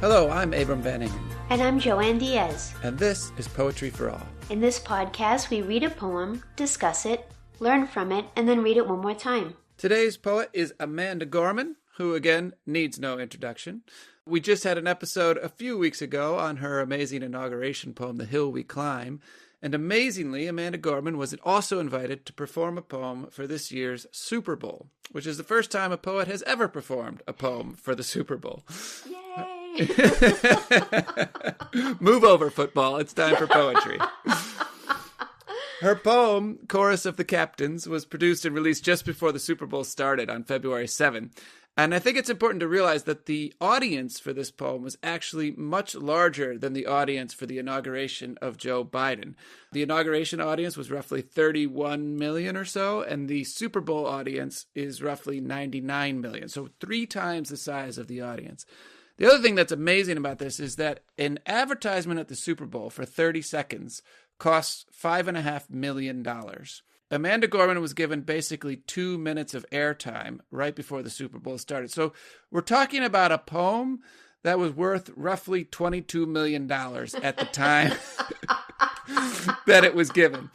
Hello, I'm Abram Van Ingen. And I'm Joanne Diaz. And this is Poetry for All. In this podcast, we read a poem, discuss it, learn from it, and then read it one more time. Today's poet is Amanda Gorman, who, again, needs no introduction. We just had an episode a few weeks ago on her amazing inauguration poem, The Hill We Climb. And amazingly, Amanda Gorman was also invited to perform a poem for this year's Super Bowl, which is the first time a poet has ever performed a poem for the Super Bowl. Yay! Move over, football. It's time for poetry. Her poem, Chorus of the Captains, was produced and released just before the Super Bowl started on February 7. And I think it's important to realize that the audience for this poem was actually much larger than the audience for the inauguration of Joe Biden. The inauguration audience was roughly 31 million or so, and the Super Bowl audience is roughly 99 million, so 3 times the size of the audience. The other thing that's amazing about this is that an advertisement at the Super Bowl for 30 seconds costs $5.5 million. Amanda Gorman was given basically 2 minutes of airtime right before the Super Bowl started. So we're talking about a poem that was worth roughly $22 million at the time that it was given.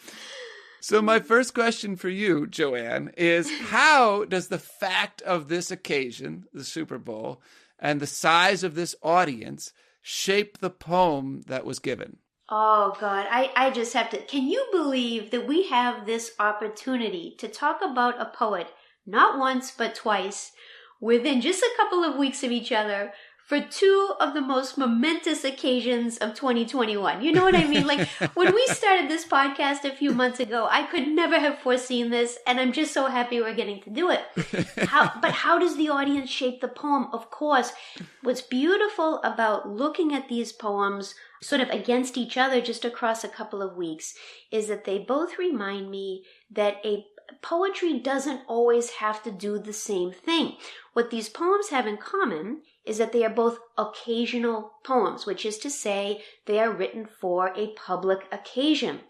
So my first question for you, Joanne, is how does the fact of this occasion, the Super Bowl, and the size of this audience shape the poem that was given? Oh, God, I just have to... Can you believe that we have this opportunity to talk about a poet, not once, but twice, within just a couple of weeks of each other, for 2 of the most momentous occasions of 2021? You know what I mean? Like, when we started this podcast a few months ago, I could never have foreseen this, and I'm just so happy we're getting to do it. But how does the audience shape the poem? Of course, what's beautiful about looking at these poems sort of against each other just across a couple of weeks is that they both remind me that poetry doesn't always have to do the same thing. What these poems have in common is that they are both occasional poems, which is to say they are written for a public occasion.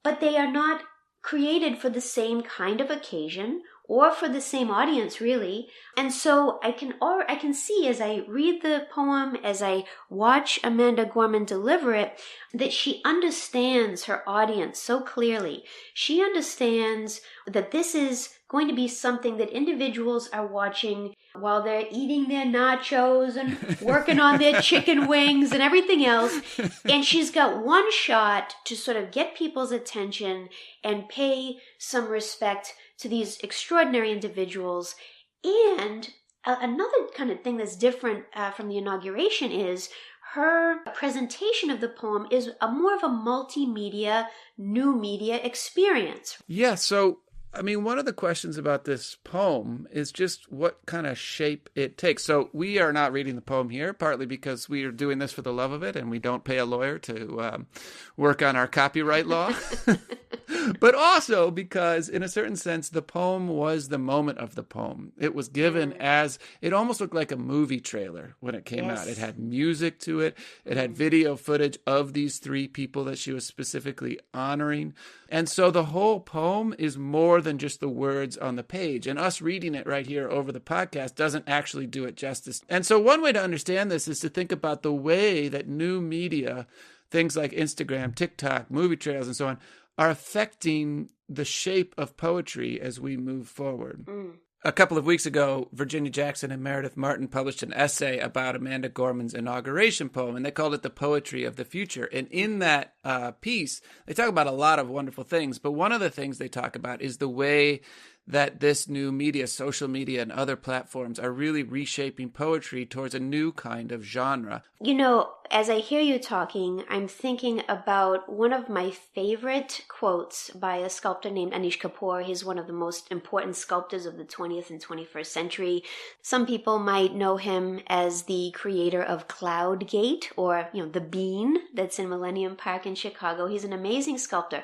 But they are not created for the same kind of occasion or for the same audience, really. And so I can see as I read the poem, as I watch Amanda Gorman deliver it, that she understands her audience so clearly. She understands that this is going to be something that individuals are watching while they're eating their nachos and working on their chicken wings and everything else. And she's got one shot to sort of get people's attention and pay some respect to these extraordinary individuals. And another kind of thing that's different from the inauguration is her presentation of the poem is more of a multimedia, new media experience. Yeah, so I mean, one of the questions about this poem is just what kind of shape it takes. So we are not reading the poem here, partly because we are doing this for the love of it and we don't pay a lawyer to work on our copyright law. But also because, in a certain sense, the poem was the moment of the poem. It was given as, it almost looked like a movie trailer when it came out. It had music to it. It had video footage of these 3 people that she was specifically honoring. And so the whole poem is more than just the words on the page. And us reading it right here over the podcast doesn't actually do it justice. And so one way to understand this is to think about the way that new media, things like Instagram, TikTok, movie trailers, and so on, are affecting the shape of poetry as we move forward. A couple of weeks ago, Virginia Jackson and Meredith Martin published an essay about Amanda Gorman's inauguration poem, and they called it The Poetry of the Future. And in that piece, they talk about a lot of wonderful things, but one of the things they talk about is the way that this new media, social media and other platforms, are really reshaping poetry towards a new kind of genre. You know, as I hear you talking, I'm thinking about one of my favorite quotes by a sculptor named Anish Kapoor. He's one of the most important sculptors of the 20th and 21st century. Some people might know him as the creator of Cloud Gate, or, the bean that's in Millennium Park in Chicago. He's an amazing sculptor.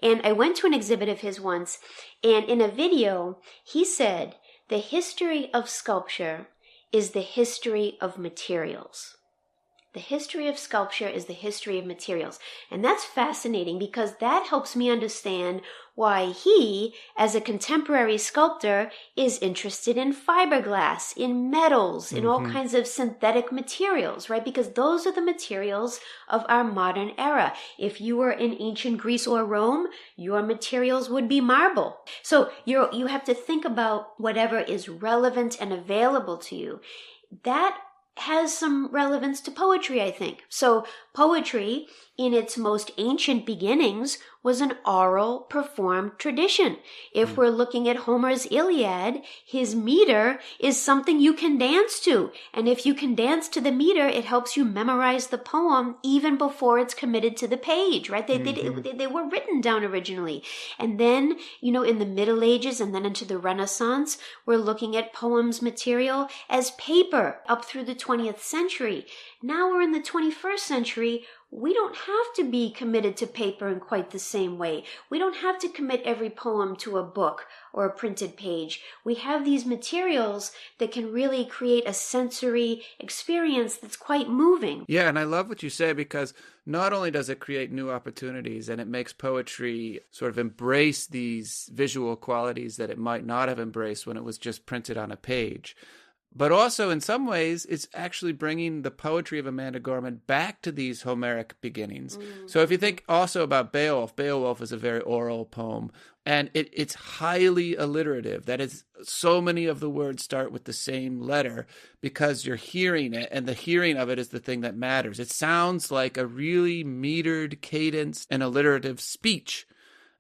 And I went to an exhibit of his once, and in a video, he said, "The history of sculpture is the history of materials." The history of sculpture is the history of materials. And that's fascinating because that helps me understand why he, as a contemporary sculptor, is interested in fiberglass, in metals, in all kinds of synthetic materials, right? Because those are the materials of our modern era. If you were in ancient Greece or Rome, your materials would be marble. So you have to think about whatever is relevant and available to you. That has some relevance to poetry, I think. So poetry, in its most ancient beginnings, was an oral performed tradition. If we're looking at Homer's Iliad, his meter is something you can dance to. And if you can dance to the meter, it helps you memorize the poem even before it's committed to the page, right? They were written down originally. And then, in the Middle Ages and then into the Renaissance, we're looking at poems material as paper up through the 20th century. Now we're in the 21st century. We don't have to be committed to paper in quite the same way. We don't have to commit every poem to a book or a printed page. We have these materials that can really create a sensory experience that's quite moving. Yeah, and I love what you say because not only does it create new opportunities and it makes poetry sort of embrace these visual qualities that it might not have embraced when it was just printed on a page, but also, in some ways, it's actually bringing the poetry of Amanda Gorman back to these Homeric beginnings. So if you think also about Beowulf, Beowulf is a very oral poem, and it's highly alliterative. That is, so many of the words start with the same letter because you're hearing it, and the hearing of it is the thing that matters. It sounds like a really metered, cadenced, and alliterative speech.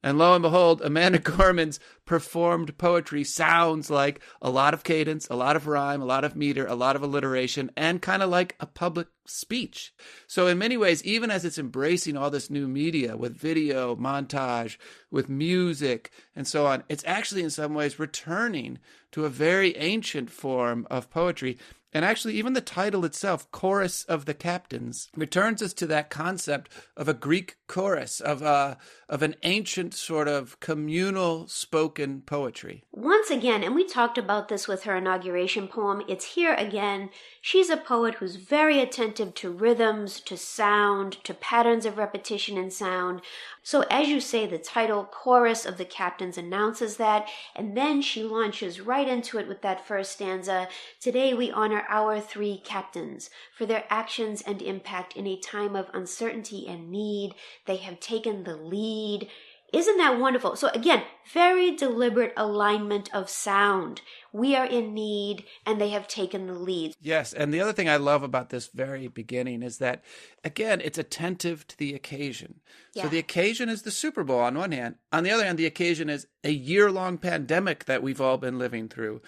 And lo and behold, Amanda Gorman's performed poetry sounds like a lot of cadence, a lot of rhyme, a lot of meter, a lot of alliteration, and kind of like a public speech. So in many ways, even as it's embracing all this new media with video, montage, with music, and so on, it's actually in some ways returning to a very ancient form of poetry. And actually, even the title itself, Chorus of the Captains, returns us to that concept of a Greek chorus, of an ancient sort of communal spoken poetry. Once again, and we talked about this with her inauguration poem, it's here again. She's a poet who's very attentive to rhythms, to sound, to patterns of repetition in sound. So as you say, the title Chorus of the Captains announces that, and then she launches right into it with that first stanza. Today we honor our three captains for their actions and impact in a time of uncertainty and need. They have taken the lead. Isn't that wonderful? So again, very deliberate alignment of sound. We are in need, and they have taken the lead. Yes, and the other thing I love about this very beginning is that, again, it's attentive to the occasion. Yeah. So the occasion is the Super Bowl on one hand. On the other hand, the occasion is a year-long pandemic that we've all been living through.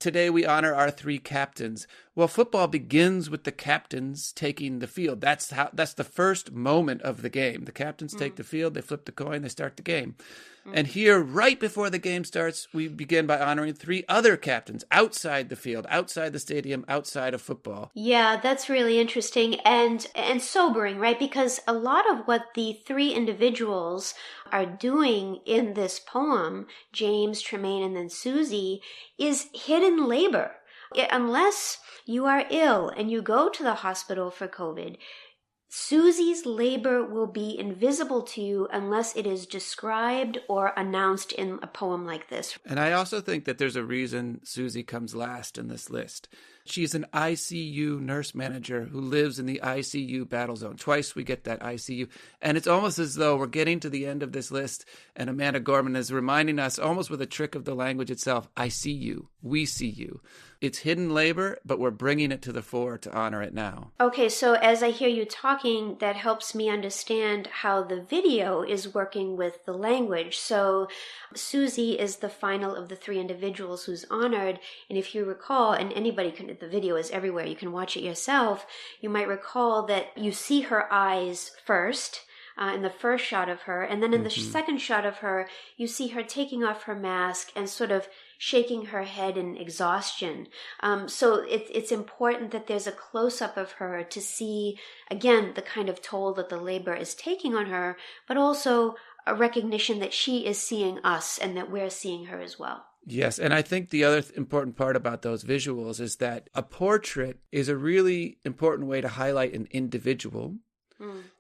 Today we honor our three captains. Well, football begins with the captains taking the field. That's the first moment of the game. The captains take the field, they flip the coin, they start the game. And here, right before the game starts, we begin by honoring three other captains outside the field, outside the stadium, outside of football. Yeah, that's really interesting and sobering, right? Because a lot of what the three individuals are doing in this poem, James, Tremaine, and then Susie, is hidden labor. Unless you are ill and you go to the hospital for COVID, Susie's labor will be invisible to you unless it is described or announced in a poem like this. And I also think that there's a reason Susie comes last in this list. She's an ICU nurse manager who lives in the ICU battle zone. Twice we get that ICU. And it's almost as though we're getting to the end of this list and Amanda Gorman is reminding us, almost with a trick of the language itself, I see you. We see you. It's hidden labor, but we're bringing it to the fore to honor it now. Okay, so as I hear you talking, that helps me understand how the video is working with the language. So Susie is the final of the three individuals who's honored. And if you recall, and anybody can, the video is everywhere, you can watch it yourself, you might recall that you see her eyes first, in the first shot of her, and then in the second shot of her, you see her taking off her mask and sort of shaking her head in exhaustion. So it's important that there's a close-up of her to see, again, the kind of toll that the labor is taking on her, but also a recognition that she is seeing us and that we're seeing her as well. Yes, and I think the other important part about those visuals is that a portrait is a really important way to highlight an individual,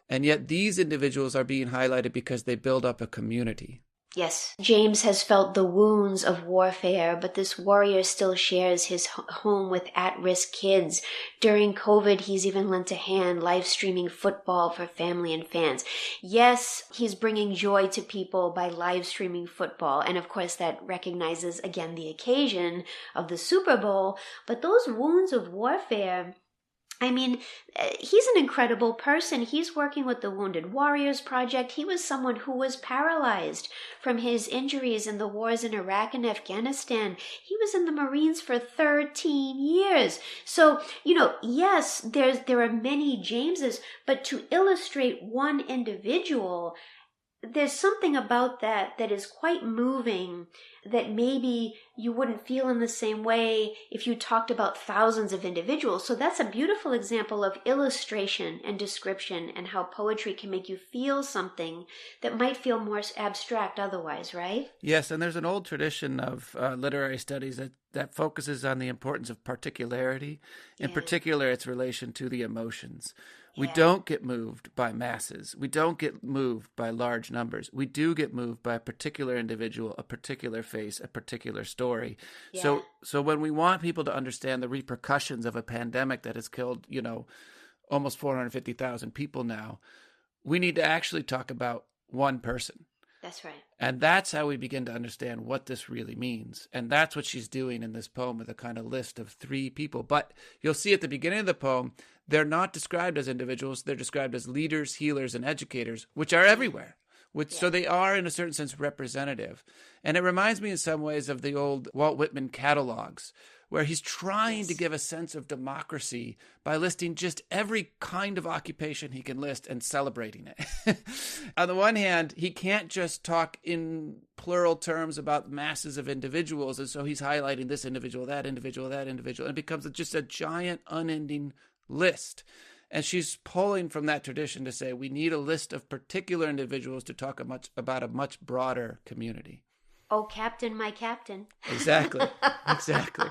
and yet these individuals are being highlighted because they build up a community. Yes, James has felt the wounds of warfare, but this warrior still shares his home with at-risk kids. During COVID, he's even lent a hand live streaming football for family and fans. Yes, he's bringing joy to people by live streaming football. And of course, that recognizes, again, the occasion of the Super Bowl. But those wounds of warfare, I mean, he's an incredible person. He's working with the Wounded Warriors Project. He was someone who was paralyzed from his injuries in the wars in Iraq and Afghanistan. He was in the Marines for 13 years. So, yes, there are many Jameses, but to illustrate one individual, there's something about that is quite moving that maybe you wouldn't feel in the same way if you talked about thousands of individuals. So that's a beautiful example of illustration and description and how poetry can make you feel something that might feel more abstract otherwise, right? Yes, and there's an old tradition of literary studies that focuses on the importance of particularity, in particular its relation to the emotions. We don't get moved by masses. We don't get moved by large numbers. We do get moved by a particular individual, a particular face, a particular story. Yeah. So when we want people to understand the repercussions of a pandemic that has killed, almost 450,000 people now, we need to actually talk about one person. That's right. And that's how we begin to understand what this really means. And that's what she's doing in this poem with a kind of list of 3 people. But you'll see at the beginning of the poem, they're not described as individuals. They're described as leaders, healers, and educators, which are everywhere. So they are, in a certain sense, representative. And it reminds me in some ways of the old Walt Whitman catalogs, where he's trying to give a sense of democracy by listing just every kind of occupation he can list and celebrating it. On the one hand, he can't just talk in plural terms about masses of individuals, and so he's highlighting this individual, that individual, that individual, and it becomes just a giant, unending list. And she's pulling from that tradition to say we need a list of particular individuals to talk about a much broader community. Oh, Captain, my Captain. Exactly. Exactly.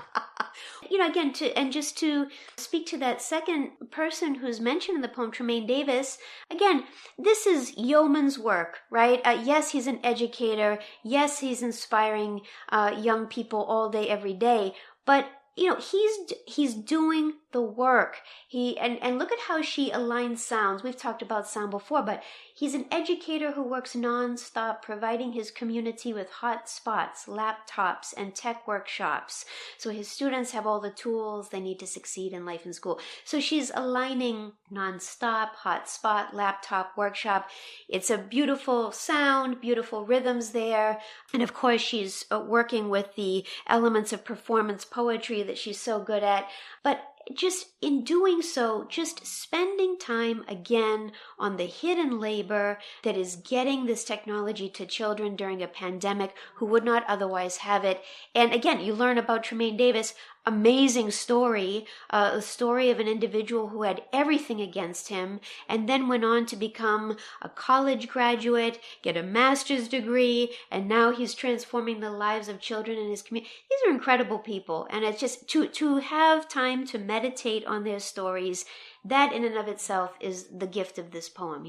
Again, just to speak to that second person who's mentioned in the poem, Tremaine Davis, again, this is yeoman's work, right? Yes, he's an educator. Yes, he's inspiring young people all day, every day. But he's doing the work. And look at how she aligns sounds. We've talked about sound before, but he's an educator who works nonstop, providing his community with hot spots, laptops, and tech workshops. So his students have all the tools they need to succeed in life and school. So she's aligning nonstop, hot spot, laptop, workshop. It's a beautiful sound, beautiful rhythms there. And of course, she's working with the elements of performance poetry that she's so good at. But just in doing so, just spending time again on the hidden labor that is getting this technology to children during a pandemic who would not otherwise have it. And again, you learn about Tremaine Davis, amazing story, a story of an individual who had everything against him and then went on to become a college graduate, get a master's degree, and now he's transforming the lives of children in his community. These are incredible people, and it's just to have time to meditate on their stories. That in and of itself is the gift of this poem,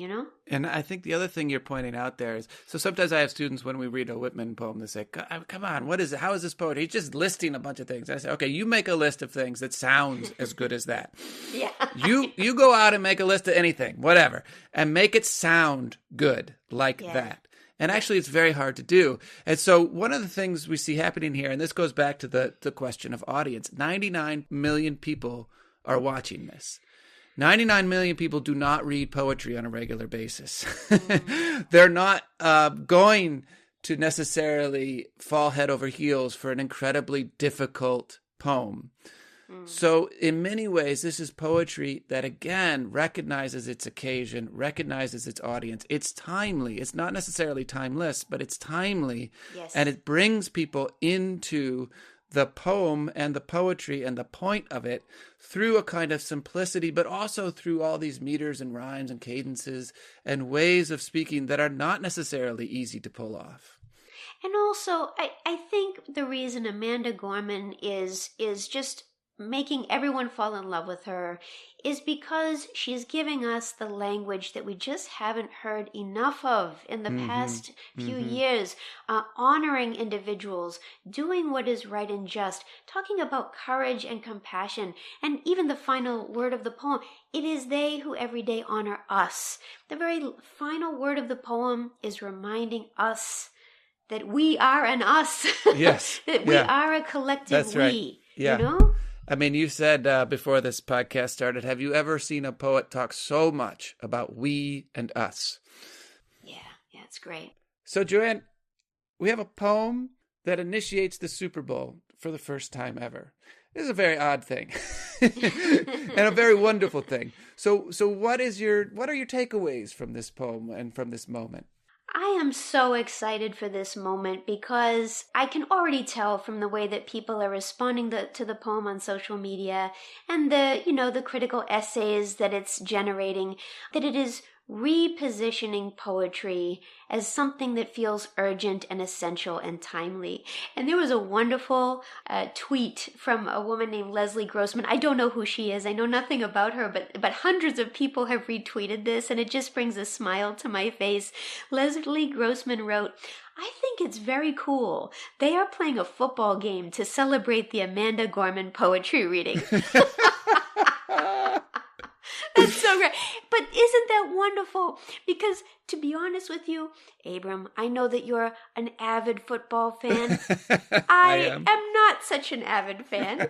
And I think the other thing you're pointing out there is, so sometimes I have students when we read a Whitman poem, they say, come on, what is it? How is this poetry? He's just listing a bunch of things. I say, okay, you make a list of things that sounds as good as that. Yeah. You go out and make a list of anything, whatever, and make it sound good like that. And actually, it's very hard to do. And so one of the things we see happening here, and this goes back to the question of audience, 99 million people are watching this. 99 million people do not read poetry on a regular basis. They're not going to necessarily fall head over heels for an incredibly difficult poem. So in many ways, this is poetry that, again, recognizes its occasion, recognizes its audience. It's timely. It's not necessarily timeless, but it's timely. Yes. And it brings people into the poem and the poetry and the point of it through a kind of simplicity, but also through all these meters and rhymes and cadences and ways of speaking that are not necessarily easy to pull off. And also, I think the reason Amanda Gorman is just making everyone fall in love with her is because she's giving us the language that we just haven't heard enough of in the past few years, honoring individuals, doing what is right and just, talking about courage and compassion, and even the final word of the poem, it is they who every day honor us. The very final word of the poem is reminding us that we are an us. Yes. That we are a collective That's right. we. Yeah. You know? I mean, you said before this podcast started, have you ever seen a poet talk so much about we and us? Yeah, it's great. So, Joanne, we have a poem that initiates the Super Bowl for the first time ever. This is a very odd thing and a very wonderful thing. So what are your takeaways from this poem and from this moment? I am so excited for this moment because I can already tell from the way that people are responding to the poem on social media and the critical essays that it's generating, that it is repositioning poetry as something that feels urgent and essential and timely. And there was a wonderful tweet from a woman named Leslie Grossman. I don't know who she is. I know nothing about her, but hundreds of people have retweeted this, and it just brings a smile to my face. Leslie Grossman wrote, "I think it's very cool. They are playing a football game to celebrate the Amanda Gorman poetry reading." That's so great. But isn't that wonderful? Because to be honest with you, Abram, I know that you're an avid football fan. I am not such an avid fan,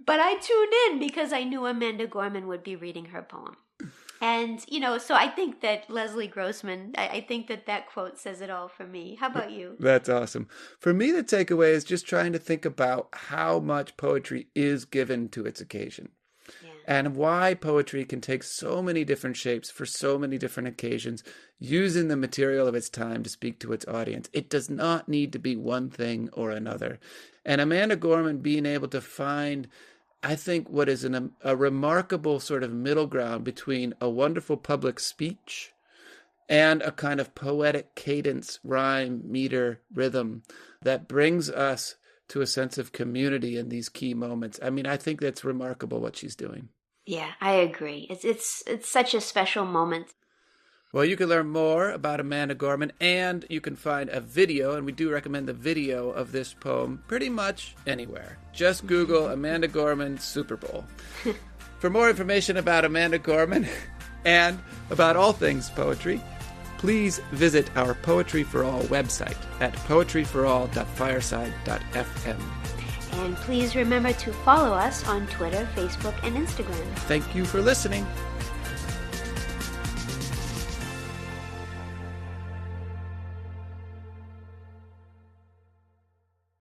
but I tuned in because I knew Amanda Gorman would be reading her poem. And, so I think that Leslie Grossman, I think that quote says it all for me. How about you? That's awesome. For me, the takeaway is just trying to think about how much poetry is given to its occasion. And why poetry can take so many different shapes for so many different occasions, using the material of its time to speak to its audience. It does not need to be one thing or another. And Amanda Gorman being able to find, I think, what is a remarkable sort of middle ground between a wonderful public speech and a kind of poetic cadence, rhyme, meter, rhythm that brings us to a sense of community in these key moments. I mean, I think that's remarkable what she's doing. Yeah, I agree. It's such a special moment. Well, you can learn more about Amanda Gorman, and you can find a video, and we do recommend the video of this poem pretty much anywhere. Just Google Amanda Gorman Super Bowl. For more information about Amanda Gorman and about all things poetry, please visit our Poetry for All website at poetryforall.fireside.fm. And please remember to follow us on Twitter, Facebook, and Instagram. Thank you for listening.